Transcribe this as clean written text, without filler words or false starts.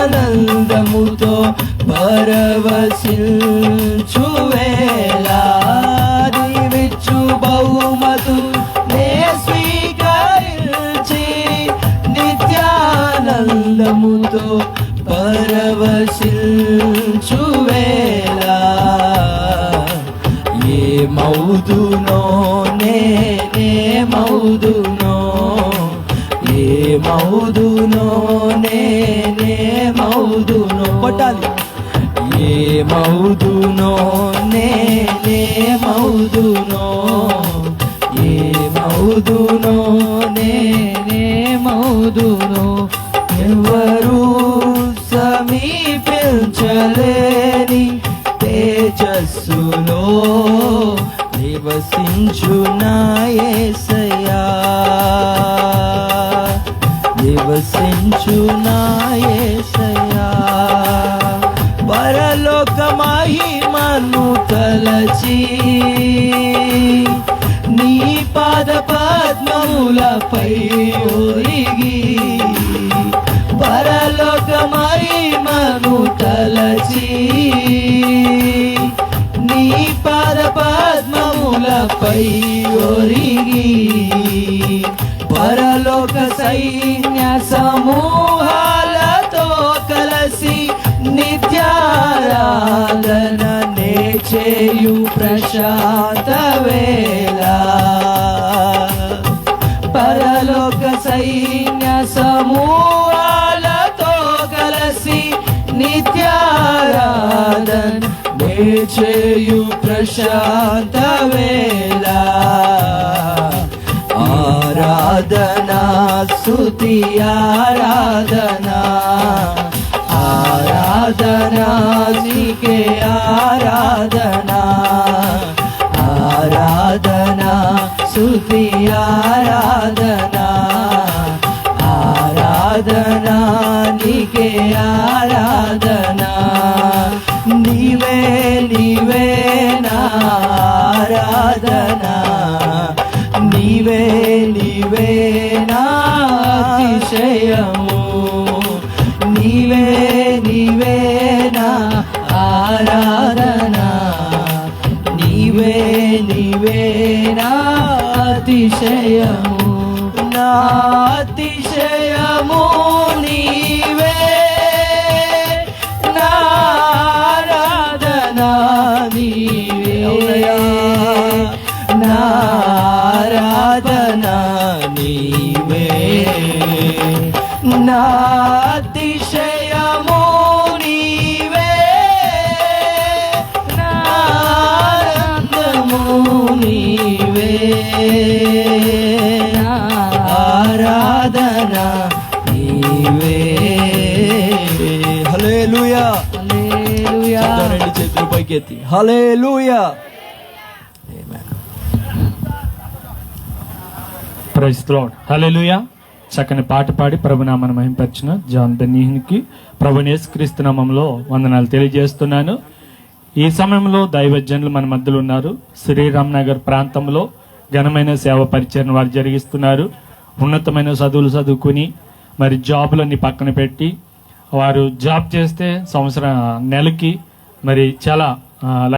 నిత్యానందముతో పరవశించువేళ నీవిచ్చు బహుమతు నే స్వీకరించి నిత్యానందముతో పరవశించువేళ ఏ మౌదునో నేనే మౌదునో ఏ మౌదునో నేనే మౌదునో కొట్టాలి ఏ మౌదునో నేనే మౌదునో ఏ మౌదునో నేనే మౌదునో ఎవరు సమీపించలేని తేజస్సులో నివసించు నా యేసయ్యా నివసించు నా యేసయ్యా పరలోక మహిమను తలచి నీ పాద పద్మములపై ఒరిగి పరలోక మహిమను తలచి నీ పాద పద్మములపై ఒరిగి పరలోక సైన్య సమూహాలతో కలసి నిత్యారాధన నే చేయు ప్రశాంత వేళ పరలోక సైన్య సమూహాలతో కలసి నిత్యారాధన నే చేయు ప్రశాంత వేళ ఆరాధనా స్తుతి ఆరాధనా ఆరాధనా నీకే ఆరాధనా ఆరాధనా స్తుతి ఆరాధనా ఆరాధనా నీకే ఆరాధనా నీవే నీవే నా ఆరాధనా నీవే నీవే నా అతిశయము నీవే నీవే నా ఆరాధనా నీవే నీవే నా అతిశయము నా అతిశయము నీవే నా ఆరాధనా నీవే నా ఆరాధనా నీవే నా అతిశయము నీవే నా ఆనందము నీవే నా ఆరాధనా నీవే హల్లెలూయా హల్లెలూయా రెండు చేతులు పైకెత్తి హల్లెలూయా ప్రైజ్ ది లార్డ్ హల్లెలూయా. చక్కని పాట పాడి ప్రభునామను మహింపరిచిన జాన్ దనీహ్నికి ప్రభుని యేసుక్రీస్తు నామములో వందనాలు తెలియజేస్తున్నాను. ఈ సమయంలో దైవజనులు మన మధ్యలో ఉన్నారు. శ్రీరామ్ నగర్ ప్రాంతంలో ఘనమైన సేవ పరిచయం వారు జరిగిస్తున్నారు. ఉన్నతమైన చదువులు చదువుకుని మరి జాబులన్నీ పక్కన పెట్టి వారు జాబ్ చేస్తే నెలకి మరి చాలా